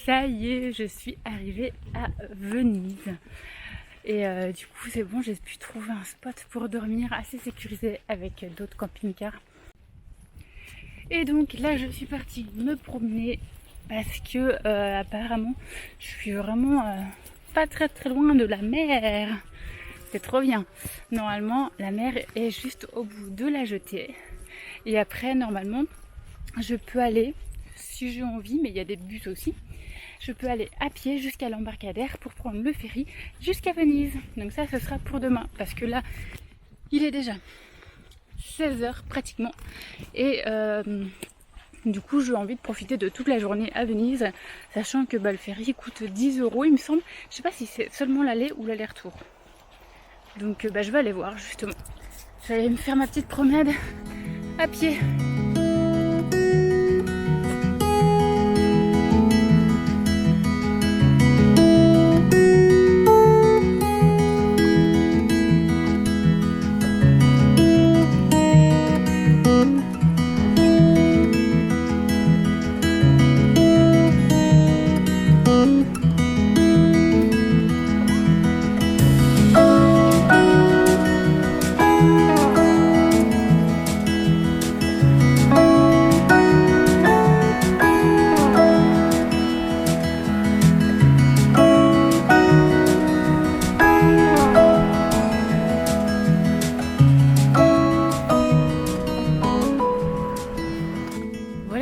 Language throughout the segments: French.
Ça y est, je suis arrivée à Venise. Et du coup, c'est bon, j'ai pu trouver un spot pour dormir assez sécurisé avec d'autres camping-cars. Et donc là, je suis partie me promener parce que apparemment, je suis vraiment pas très loin de la mer. C'est trop bien. Normalement, la mer est juste au bout de la jetée. Et après, normalement, je peux aller, si j'ai envie, mais il y a des bus aussi, je peux aller à pied jusqu'à l'embarcadère pour prendre le ferry jusqu'à Venise. Donc ça, ce sera pour demain. Parce que là, il est déjà 16h pratiquement. Et du coup, j'ai envie de profiter de toute la journée à Venise, sachant que le ferry coûte 10 €, il me semble. Je sais pas si c'est seulement l'aller ou l'aller-retour. Donc je vais aller voir justement. Je vais aller me faire ma petite promenade à pied.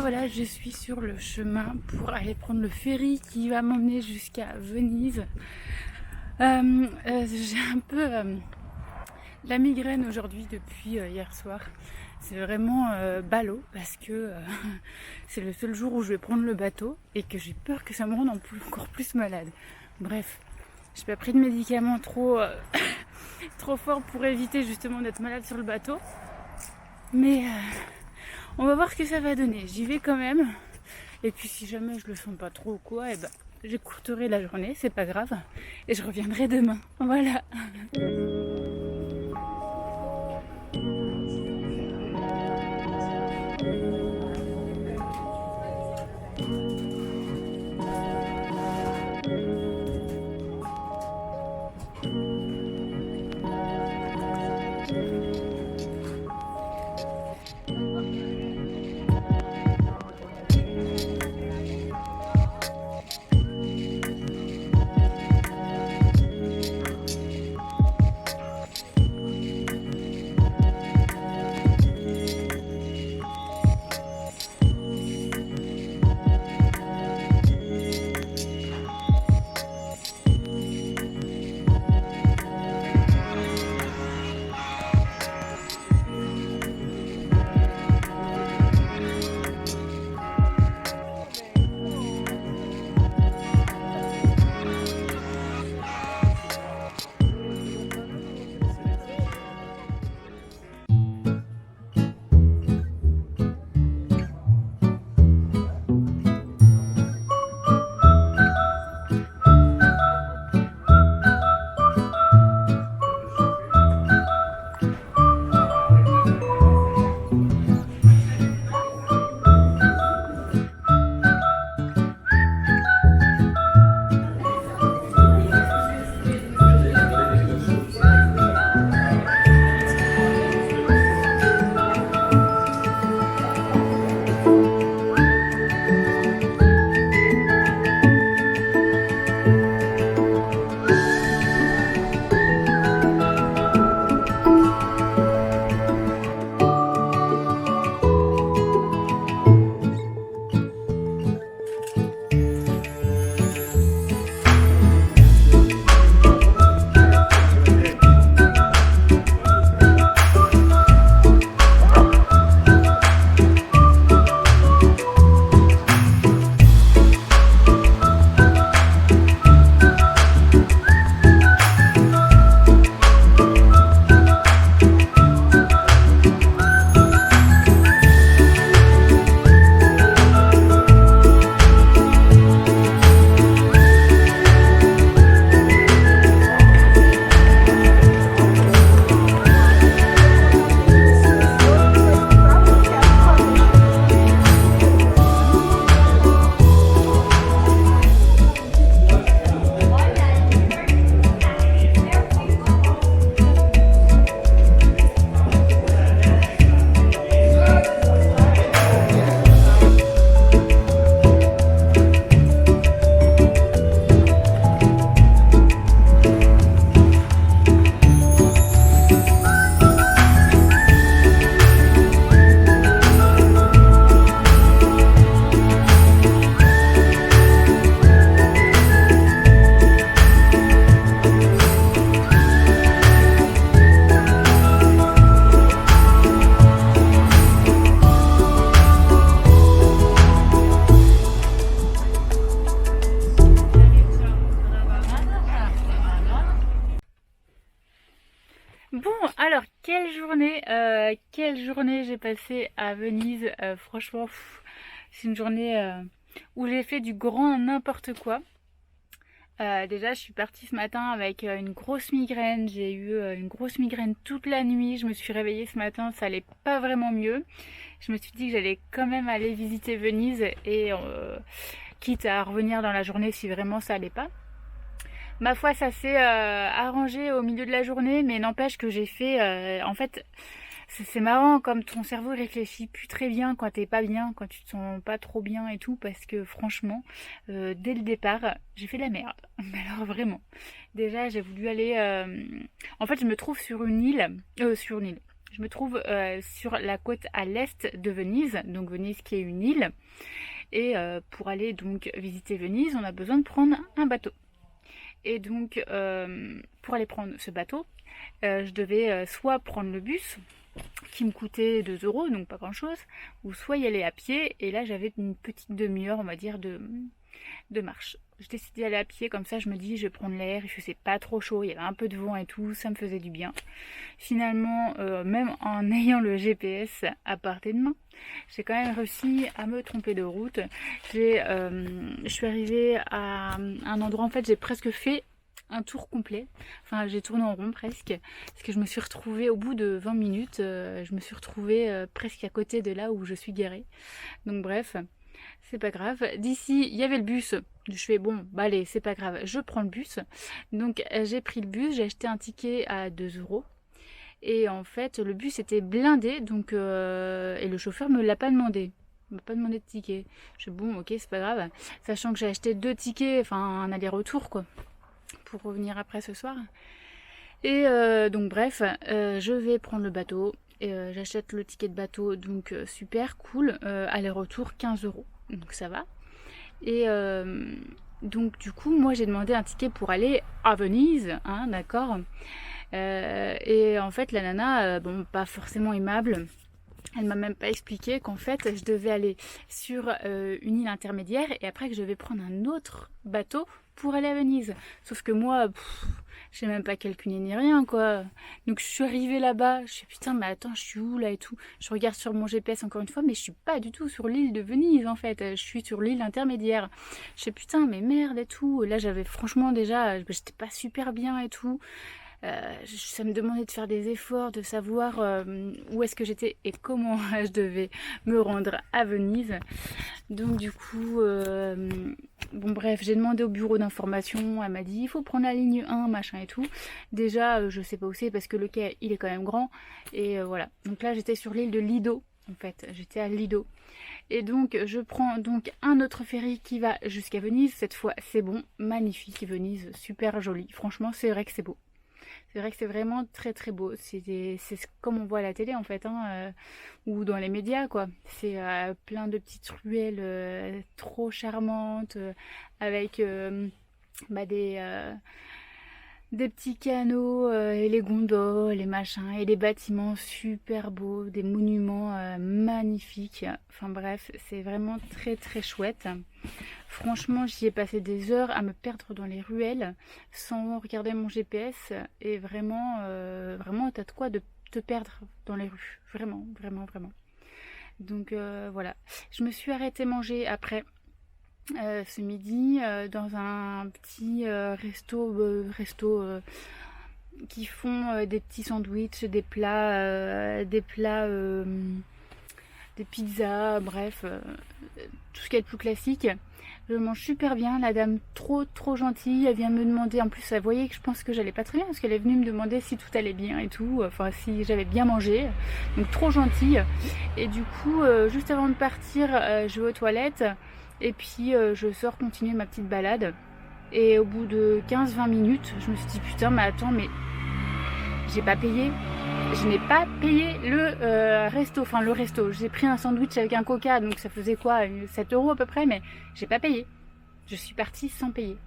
Voilà, je suis sur le chemin pour aller prendre le ferry qui va m'emmener jusqu'à Venise. J'ai un peu la migraine aujourd'hui depuis hier soir. C'est vraiment ballot parce que c'est le seul jour où je vais prendre le bateau et que j'ai peur que ça me rende encore plus malade. Bref, j'ai pas pris de médicaments trop fort pour éviter justement d'être malade sur le bateau. Mais on va voir ce que ça va donner. J'y vais quand même. Et puis si jamais je le sens pas trop ou quoi, j'écourterai la journée, c'est pas grave. Et je reviendrai demain. Voilà. quelle journée j'ai passé à Venise. Franchement, c'est une journée où j'ai fait du grand n'importe quoi. Déjà, je suis partie ce matin avec une grosse migraine. J'ai eu une grosse migraine toute la nuit. Je me suis réveillée ce matin, ça allait pas vraiment mieux. Je me suis dit que j'allais quand même aller visiter Venise et quitte à revenir dans la journée si vraiment ça allait pas. Ma foi, ça s'est arrangé au milieu de la journée, mais n'empêche que j'ai fait... en fait, c'est marrant comme ton cerveau réfléchit plus très bien quand t'es pas bien, quand tu te sens pas trop bien et tout, parce que franchement, dès le départ, j'ai fait de la merde. Mais alors vraiment. Déjà, j'ai voulu aller... En fait, je me trouve sur une île... Je me trouve sur la côte à l'est de Venise, donc Venise qui est une île. Et pour aller donc visiter Venise, on a besoin de prendre un bateau. Et donc, pour aller prendre ce bateau, je devais soit prendre le bus, qui me coûtait 2 euros, donc pas grand chose, ou soit y aller à pied, et là j'avais une petite demi-heure, on va dire, de marche. Je décidé d'aller à pied, comme ça je me dis je vais prendre l'air, il faisait pas trop chaud, il y avait un peu de vent et tout, ça me faisait du bien. Finalement, même en ayant le GPS à portée de main, j'ai quand même réussi à me tromper de route. Je suis arrivée à un endroit, en fait j'ai presque fait un tour complet, enfin j'ai tourné en rond presque, parce que je me suis retrouvée au bout de 20 minutes, je me suis retrouvée presque à côté de là où je suis garée. Donc bref, c'est pas grave. D'ici, il y avait le bus. Je fais bon, bah allez, c'est pas grave, je prends le bus. Donc j'ai pris le bus, j'ai acheté un ticket à 2 euros. Et en fait, le bus était blindé, donc et le chauffeur me l'a pas demandé. Il m'a pas demandé de ticket. Je fais bon, ok, c'est pas grave. Sachant que j'ai acheté 2 tickets, enfin un aller-retour quoi, pour revenir après ce soir. Et donc bref, je vais prendre le bateau. J'achète le ticket de bateau, donc super cool. Aller-retour 15 euros, donc ça va. Et donc du coup, moi j'ai demandé un ticket pour aller à Venise, hein, d'accord. Et en fait, la nana, bon, pas forcément aimable. Elle m'a même pas expliqué qu'en fait, je devais aller sur une île intermédiaire et après que je devais prendre un autre bateau pour aller à Venise. Sauf que moi, je sais même pas calculer ni rien, quoi. Donc je suis arrivée là-bas, je suis putain, mais attends, je suis où là et tout. Je regarde sur mon GPS encore une fois, mais je suis pas du tout sur l'île de Venise en fait. Je suis sur l'île intermédiaire. Je sais putain, mais merde et tout. Là, j'avais franchement déjà, j'étais pas super bien et tout. Ça me demandait de faire des efforts, de savoir où est-ce que j'étais et comment je devais me rendre à Venise. Donc du coup, bon bref, j'ai demandé au bureau d'information, elle m'a dit il faut prendre la ligne 1, machin et tout. Déjà, je sais pas où c'est parce que le quai, il est quand même grand. Et voilà, donc là j'étais sur l'île de Lido, en fait, j'étais à Lido. Et donc je prends donc un autre ferry qui va jusqu'à Venise. Cette fois c'est bon, magnifique Venise, super joli. Franchement c'est vrai que c'est beau. C'est vrai que c'est vraiment très très beau. C'est comme on voit à la télé en fait, hein, ou dans les médias quoi. C'est plein de petites ruelles trop charmantes, avec bah, des petits canaux et les gondoles, les machins, et des bâtiments super beaux, des monuments magnifiques. Enfin bref, c'est vraiment très très chouette. Franchement, j'y ai passé des heures à me perdre dans les ruelles sans regarder mon GPS. Et vraiment, vraiment, t'as de quoi de te perdre dans les rues. Vraiment, vraiment, vraiment. Donc voilà. Je me suis arrêtée manger après. Ce midi dans un petit resto qui font des petits sandwichs, des pizzas, bref, tout ce qui est le plus classique. Je mange super bien, la dame trop gentille, elle vient me demander, en plus elle voyait que je pense que j'allais pas très bien parce qu'elle est venue me demander si tout allait bien et tout, enfin si j'avais bien mangé, donc trop gentille. Et du coup, juste avant de partir, je vais aux toilettes. Et puis je sors continuer ma petite balade. Et au bout de 15-20 minutes, je me suis dit putain mais attends, mais j'ai pas payé. Je n'ai pas payé le resto. Enfin le resto. J'ai pris un sandwich avec un coca, donc ça faisait quoi 7 euros à peu près, mais j'ai pas payé. Je suis partie sans payer.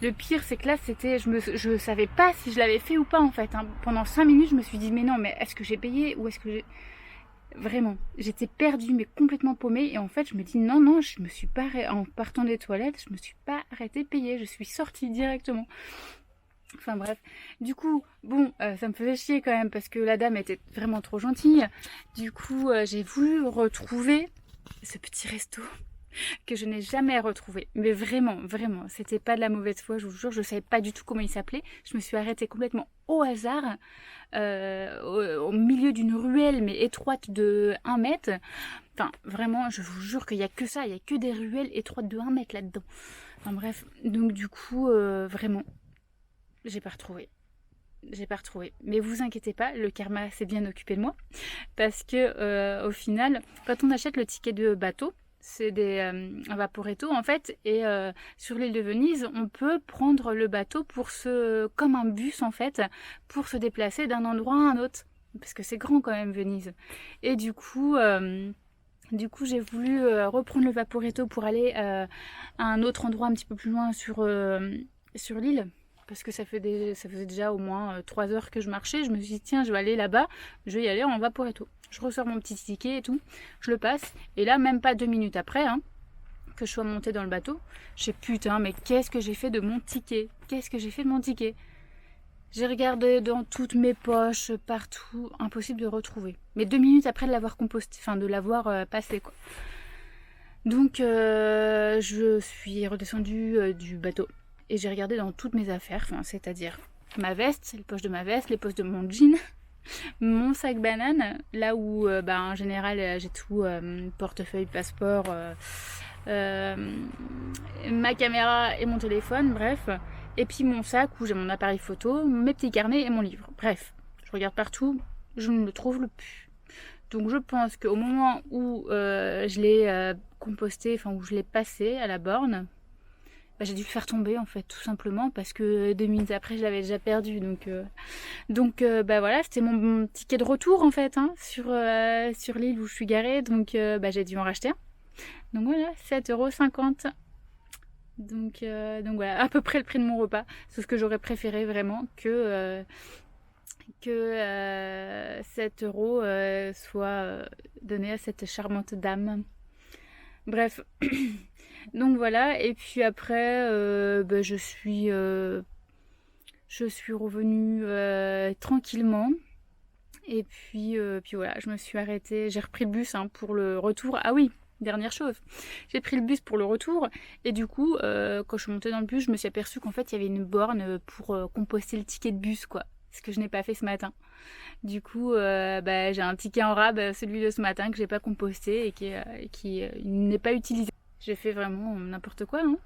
Le pire c'est que là c'était. Je savais pas si je l'avais fait ou pas en fait. Hein. Pendant 5 minutes je me suis dit mais non, mais est-ce que j'ai payé ou est-ce que j'ai. Vraiment, j'étais perdue mais complètement paumée et en fait je me dis non, je me suis pas en partant des toilettes, je me suis pas arrêtée de payer, je suis sortie directement. Enfin bref, du coup, bon, ça me faisait chier quand même parce que la dame était vraiment trop gentille. Du coup, j'ai voulu retrouver ce petit resto que je n'ai jamais retrouvé. Mais vraiment, vraiment, c'était pas de la mauvaise foi, je vous jure, je savais pas du tout comment il s'appelait. Je me suis arrêtée complètement au hasard, au milieu d'une ruelle, mais étroite de 1 mètre. Enfin, vraiment, je vous jure qu'il n'y a que ça, il n'y a que des ruelles étroites de 1 mètre là-dedans. Enfin bref, donc du coup, vraiment, j'ai pas retrouvé. J'ai pas retrouvé. Mais vous inquiétez pas, le karma s'est bien occupé de moi. Parce que au final, quand on achète le ticket de bateau, c'est un Vaporetto en fait, et sur l'île de Venise, on peut prendre le bateau comme un bus en fait, pour se déplacer d'un endroit à un autre. Parce que c'est grand quand même Venise. Et du coup, j'ai voulu reprendre le Vaporetto pour aller à un autre endroit un petit peu plus loin sur l'île. Parce que ça faisait déjà au moins 3 heures que je marchais. Je me suis dit, tiens, je vais aller là-bas, je vais y aller en Vaporetto. Je ressors mon petit ticket et tout, je le passe. Et là, même pas 2 minutes après, hein, que je sois montée dans le bateau, je sais, putain, mais qu'est-ce que j'ai fait de mon ticket? Qu'est-ce que j'ai fait de mon ticket? J'ai regardé dans toutes mes poches, partout, impossible de retrouver. Mais 2 minutes après de l'avoir composté, enfin de l'avoir passé quoi. Donc je suis redescendue du bateau et j'ai regardé dans toutes mes affaires, c'est-à-dire ma veste, les poches de ma veste, les poches de mon jean, mon sac banane, là où en général j'ai tout, portefeuille, passeport, ma caméra et mon téléphone, bref. Et puis mon sac où j'ai mon appareil photo, mes petits carnets et mon livre. Bref, je regarde partout, je ne le trouve plus. Donc je pense qu'au moment où je l'ai composté, enfin où je l'ai passé à la borne, j'ai dû le faire tomber en fait, tout simplement, parce que 2 minutes après je l'avais déjà perdu. Donc voilà, c'était mon ticket de retour en fait, hein, sur l'île où je suis garée. Donc j'ai dû en racheter un. Donc voilà, 7,50 €. Donc voilà, à peu près le prix de mon repas. C'est ce que j'aurais préféré vraiment que 7 euros soit donné à cette charmante dame. Bref, donc voilà. Et puis après, je suis revenue tranquillement. Et puis voilà, je me suis arrêtée. J'ai repris le bus hein, pour le retour. Ah oui, dernière chose. J'ai pris le bus pour le retour. Et du coup, quand je suis montée dans le bus, je me suis aperçue qu'en fait, il y avait une borne pour composter le ticket de bus, quoi. Ce que je n'ai pas fait ce matin. Du coup, j'ai un ticket en rab, celui de ce matin, que j'ai pas composté et qui n'est pas utilisé. J'ai fait vraiment n'importe quoi, hein.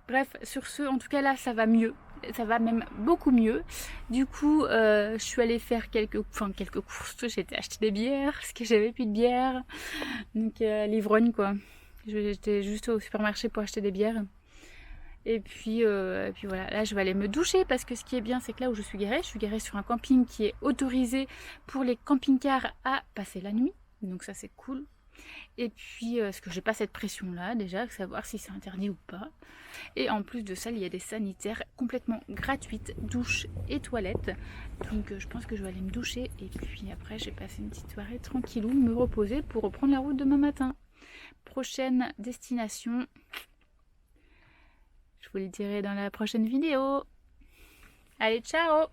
Bref, sur ce, en tout cas là, ça va mieux. Ça va même beaucoup mieux. Du coup, je suis allée faire quelques courses. J'ai été acheter des bières, parce que j'avais plus de bière. Donc, l'ivrogne, quoi. J'étais juste au supermarché pour acheter des bières. Et puis voilà, là je vais aller me doucher parce que ce qui est bien c'est que là où je suis garée sur un camping qui est autorisé pour les camping-cars à passer la nuit. Donc ça c'est cool. Et puis parce que j'ai pas cette pression là déjà, savoir si c'est interdit ou pas. Et en plus de ça, il y a des sanitaires complètement gratuites, douche et toilettes. Donc je pense que je vais aller me doucher et puis après j'ai passé une petite soirée tranquillou, me reposer pour reprendre la route demain matin. Prochaine destination. Je vous le dirai dans la prochaine vidéo. Allez, ciao!